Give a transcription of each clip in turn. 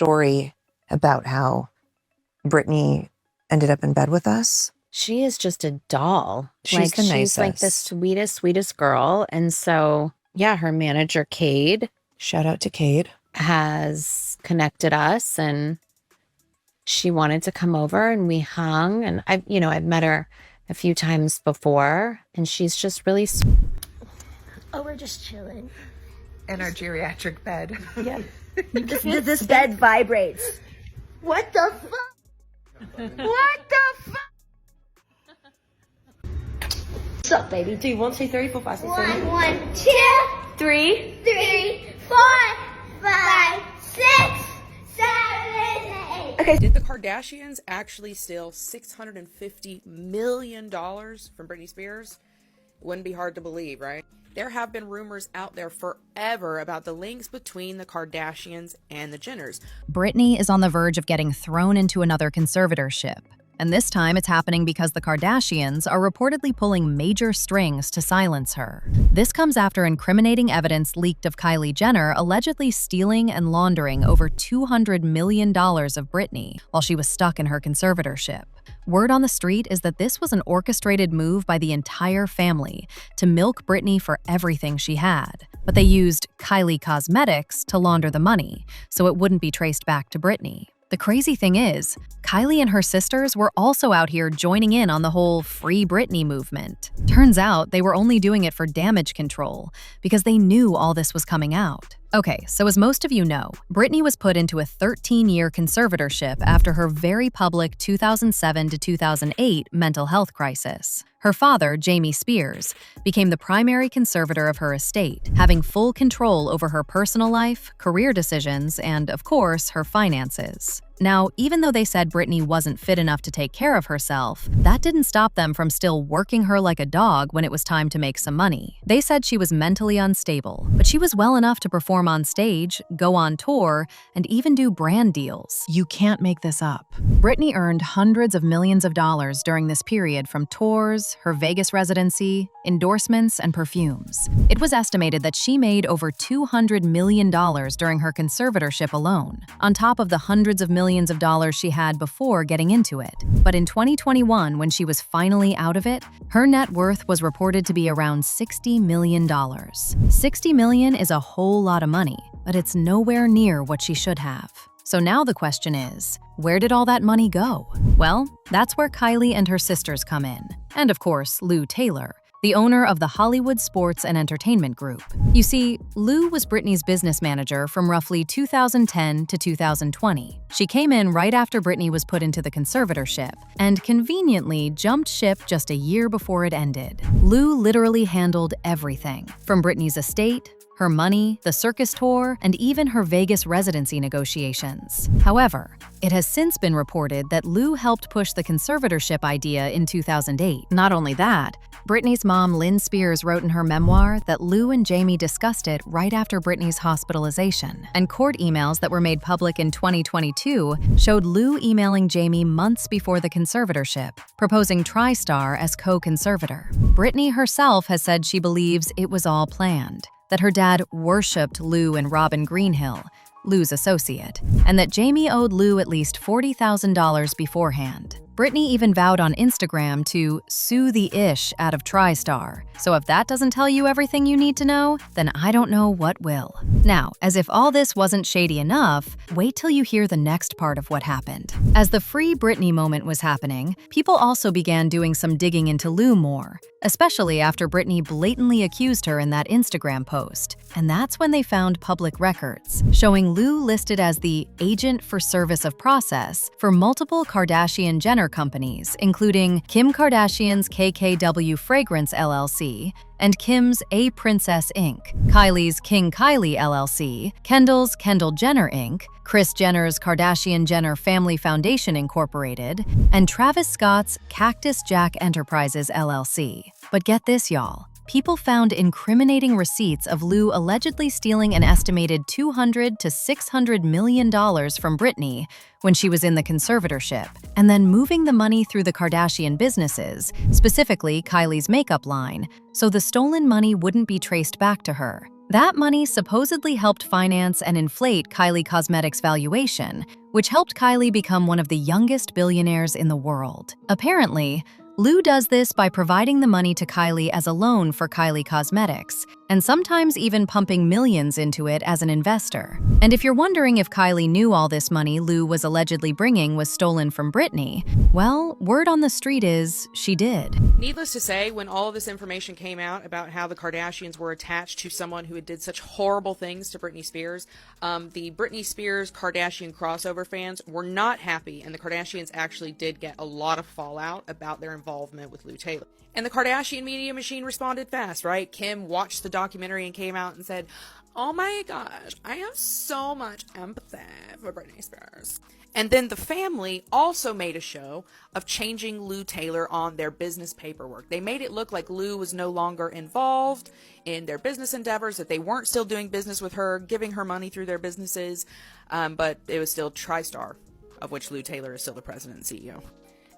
story about how Britney ended up in bed with us. She is just a doll. She's the She's like the nicest. sweetest girl. And so, yeah, her manager, Cade, Shout out to Cade. has connected us, and she wanted to come over, and we hung. And I've met her a few times before, and she's just really sweet. Oh, we're just chilling. In our geriatric bed. Yeah. This bed vibrates. What the fuck? What the fuck? What's up, baby? Do 1, 2, 3, 4, 5, 6, 7. 1, 2, 3. 3, 4, 5, 6, 7, 8. Okay. Did the Kardashians actually steal $650 million from Britney Spears? It wouldn't be hard to believe, right? There have been rumors out there forever about the links between the Kardashians and the Jenners. Britney is on the verge of getting thrown into another conservatorship. And this time it's happening because the Kardashians are reportedly pulling major strings to silence her. This comes after incriminating evidence leaked of Kylie Jenner allegedly stealing and laundering over $200 million of Britney while she was stuck in her conservatorship. Word on the street is that this was an orchestrated move by the entire family to milk Britney for everything she had. But they used Kylie Cosmetics to launder the money, so it wouldn't be traced back to Britney. The crazy thing is, Kylie and her sisters were also out here joining in on the whole Free Britney movement. Turns out they were only doing it for damage control, because they knew all this was coming out. Okay, so as most of you know, Britney was put into a 13-year conservatorship after her very public 2007 to 2008 mental health crisis. Her father, Jamie Spears, became the primary conservator of her estate, having full control over her personal life, career decisions, and, of course, her finances. Now, even though they said Britney wasn't fit enough to take care of herself, that didn't stop them from still working her like a dog when it was time to make some money. They said she was mentally unstable, but she was well enough to perform on stage, go on tour, and even do brand deals. You can't make this up. Britney earned hundreds of millions of dollars during this period from tours, her Vegas residency, endorsements, and perfumes. It was estimated that she made over $200 million during her conservatorship alone, on top of the hundreds of millions of dollars she had before getting into it. But in 2021, when she was finally out of it, her net worth was reported to be around $60 million. $60 million is a whole lot of money, but it's nowhere near what she should have. So now the question is, where did all that money go? Well, that's where Kylie and her sisters come in. And of course, Lou Taylor, the owner of the Hollywood Sports and Entertainment Group. You see, Lou was Britney's business manager from roughly 2010 to 2020. She came in right after Britney was put into the conservatorship, and conveniently jumped ship just a year before it ended. Lou literally handled everything, from Britney's estate, her money, the circus tour, and even her Vegas residency negotiations. However, it has since been reported that Lou helped push the conservatorship idea in 2008. Not only that, Britney's mom, Lynn Spears, wrote in her memoir that Lou and Jamie discussed it right after Britney's hospitalization. And court emails that were made public in 2022 showed Lou emailing Jamie months before the conservatorship, proposing TriStar as co-conservator. Britney herself has said she believes it was all planned, that her dad worshipped Lou and Robin Greenhill, Lou's associate, and that Jamie owed Lou at least $40,000 beforehand. Britney even vowed on Instagram to sue the ish out of TriStar. So if that doesn't tell you everything you need to know, then I don't know what will. Now, as if all this wasn't shady enough, wait till you hear the next part of what happened. As the Free Britney moment was happening, people also began doing some digging into Lou more, especially after Britney blatantly accused her in that Instagram post. And that's when they found public records, showing Lou listed as the agent for service of process for multiple Kardashian Jenner companies, including Kim Kardashian's KKW Fragrance LLC, and Kim's A Princess Inc., Kylie's King Kylie LLC, Kendall's Kendall Jenner Inc., Kris Jenner's Kardashian Jenner Family Foundation Incorporated, and Travis Scott's Cactus Jack Enterprises LLC. But get this, y'all. People found incriminating receipts of Lou allegedly stealing an estimated $200 to $600 million from Britney when she was in the conservatorship, and then moving the money through the Kardashian businesses, specifically Kylie's makeup line, so the stolen money wouldn't be traced back to her. That money supposedly helped finance and inflate Kylie Cosmetics' valuation, which helped Kylie become one of the youngest billionaires in the world. Apparently, Lou does this by providing the money to Kylie as a loan for Kylie Cosmetics, and sometimes even pumping millions into it as an investor. And if you're wondering if Kylie knew all this money Lou was allegedly bringing was stolen from Britney, well, word on the street is she did. Needless to say, when all of this information came out about how the Kardashians were attached to someone who had did such horrible things to Britney Spears, the Britney Spears Kardashian crossover fans were not happy, and the Kardashians actually did get a lot of fallout about their involvement with Lou Taylor. And the Kardashian media machine responded fast, right? Kim watched the documentary and came out and said, "Oh my gosh, I have so much empathy for Britney Spears." And then the family also made a show of changing Lou Taylor on their business paperwork. They made it look like Lou was no longer involved in their business endeavors, that they weren't still doing business with her, giving her money through their businesses, but it was still TriStar, of which Lou Taylor is still the president and CEO.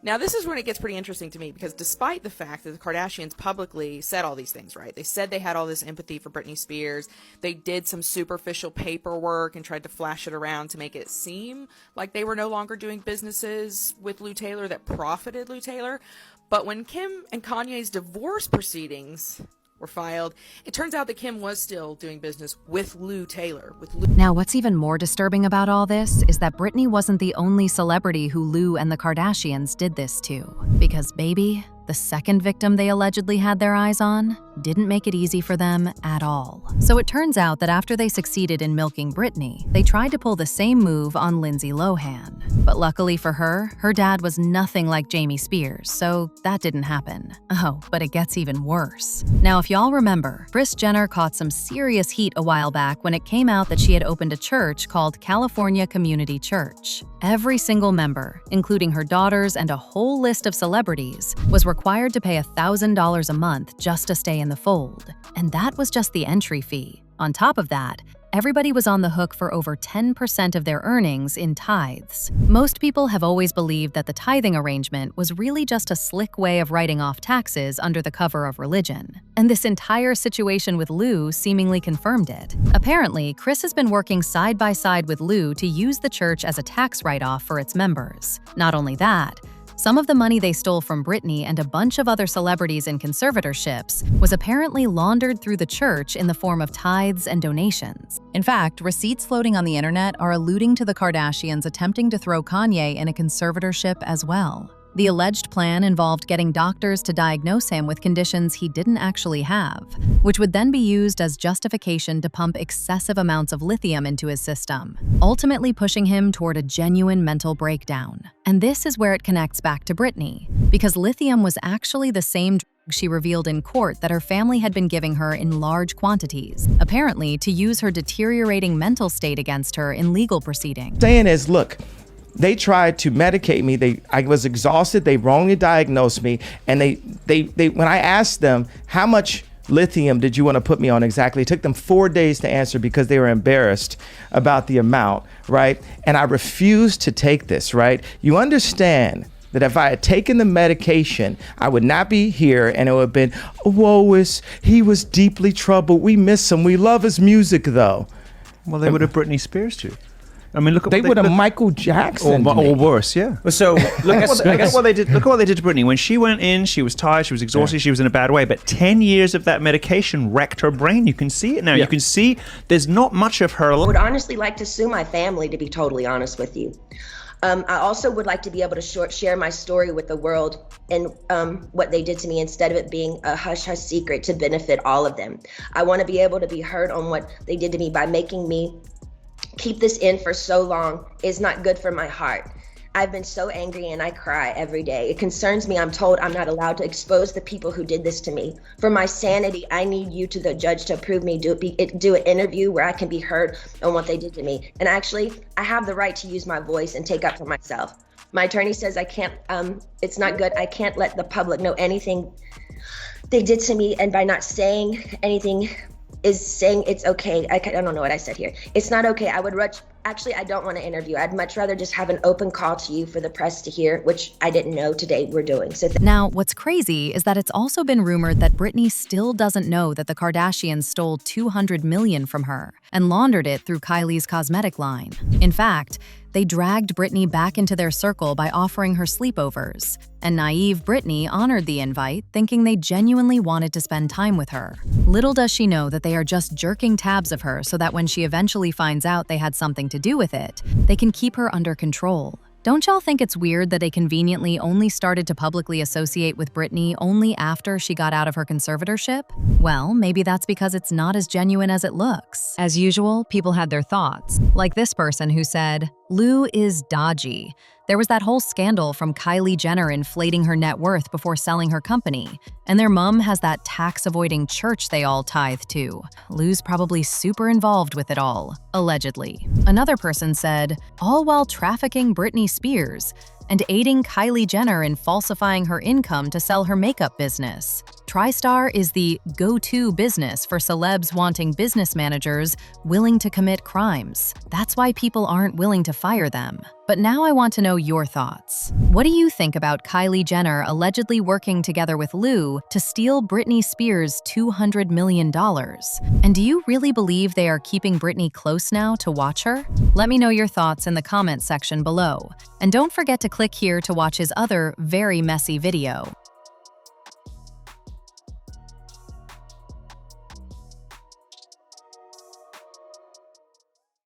Now, this is when it gets pretty interesting to me, because despite the fact that the Kardashians publicly said all these things, right? They said they had all this empathy for Britney Spears. They did some superficial paperwork and tried to flash it around to make it seem like they were no longer doing businesses with Lou Taylor that profited Lou Taylor. But when Kim and Kanye's divorce proceedings were filed, it turns out that Kim was still doing business with Lou Taylor. Now, what's even more disturbing about all this is that Britney wasn't the only celebrity who Lou and the Kardashians did this to. Because, baby, the second victim they allegedly had their eyes on didn't make it easy for them at all. So it turns out that after they succeeded in milking Britney, they tried to pull the same move on Lindsay Lohan. But luckily for her, her dad was nothing like Jamie Spears, so that didn't happen. Oh, but it gets even worse. Now, if y'all remember, Kris Jenner caught some serious heat a while back when it came out that she had opened a church called California Community Church. Every single member, including her daughters and a whole list of celebrities, was required to pay $1,000 a month just to stay in the fold. And that was just the entry fee. On top of that, everybody was on the hook for over 10% of their earnings in tithes. Most people have always believed that the tithing arrangement was really just a slick way of writing off taxes under the cover of religion. And this entire situation with Lou seemingly confirmed it. Apparently, Kris has been working side by side with Lou to use the church as a tax write-off for its members. Not only that, some of the money they stole from Britney and a bunch of other celebrities in conservatorships was apparently laundered through the church in the form of tithes and donations. In fact, receipts floating on the internet are alluding to the Kardashians attempting to throw Kanye in a conservatorship as well. The alleged plan involved getting doctors to diagnose him with conditions he didn't actually have, which would then be used as justification to pump excessive amounts of lithium into his system, ultimately pushing him toward a genuine mental breakdown. And this is where it connects back to Britney, because lithium was actually the same drug she revealed in court that her family had been giving her in large quantities, apparently to use her deteriorating mental state against her in legal proceedings. Saying is, look, they tried to medicate me. I was exhausted. They wrongly diagnosed me. And they when I asked them, how much lithium did you want to put me on exactly? It took them 4 days to answer because they were embarrassed about the amount, right? And I refused to take this, right? You understand that if I had taken the medication, I would not be here, and it would have been, he was deeply troubled. We miss him. We love his music, though. Well, they would have Britney Spears too. I mean, look at they would have Michael Jackson or worse, yeah. So look at what they did. Look at what they did to Britney. When she went in, she was tired, she was exhausted, she was in a bad way. But 10 years of that medication wrecked her brain. You can see it now. Yeah. You can see there's not much of her. I would honestly like to sue my family, to be totally honest with you. I also would like to be able to share my story with the world and what they did to me, instead of it being a hush-hush secret to benefit all of them. I want to be able to be heard on what they did to me by making me keep this in for so long is not good for my heart. I've been so angry and I cry every day. It concerns me. I'm told I'm not allowed to expose the people who did this to me. For my sanity, I need you to the judge to approve me, do an interview where I can be heard on what they did to me. And actually, I have the right to use my voice and take up for myself. My attorney says I can't, it's not good. I can't let the public know anything they did to me, and by not saying anything is saying it's okay. I don't know what I said here. It's not okay. I would Actually, I don't want to interview. I'd much rather just have an open call to you for the press to hear, which I didn't know today we're doing. So Now, what's crazy is that it's also been rumored that Britney still doesn't know that the Kardashians stole $200 million from her and laundered it through Kylie's cosmetic line. In fact, they dragged Britney back into their circle by offering her sleepovers, and naive Britney honored the invite, thinking they genuinely wanted to spend time with her. Little does she know that they are just jerking tabs of her so that when she eventually finds out they had something to do with it, they can keep her under control. Don't y'all think it's weird that they conveniently only started to publicly associate with Britney only after she got out of her conservatorship? Well, maybe that's because it's not as genuine as it looks. As usual, people had their thoughts, like this person who said, "Lou is dodgy. There was that whole scandal from Kylie Jenner inflating her net worth before selling her company, and their mom has that tax-avoiding church they all tithe to. Lou's probably super involved with it all, allegedly." Another person said, "All while trafficking Britney Spears and aiding Kylie Jenner in falsifying her income to sell her makeup business. TriStar is the go-to business for celebs wanting business managers willing to commit crimes. That's why people aren't willing to fire them." But now I want to know your thoughts. What do you think about Kylie Jenner allegedly working together with Lou to steal Britney Spears' $200 million? And do you really believe they are keeping Britney close now to watch her? Let me know your thoughts in the comments section below. And don't forget to click here to watch his other very messy video.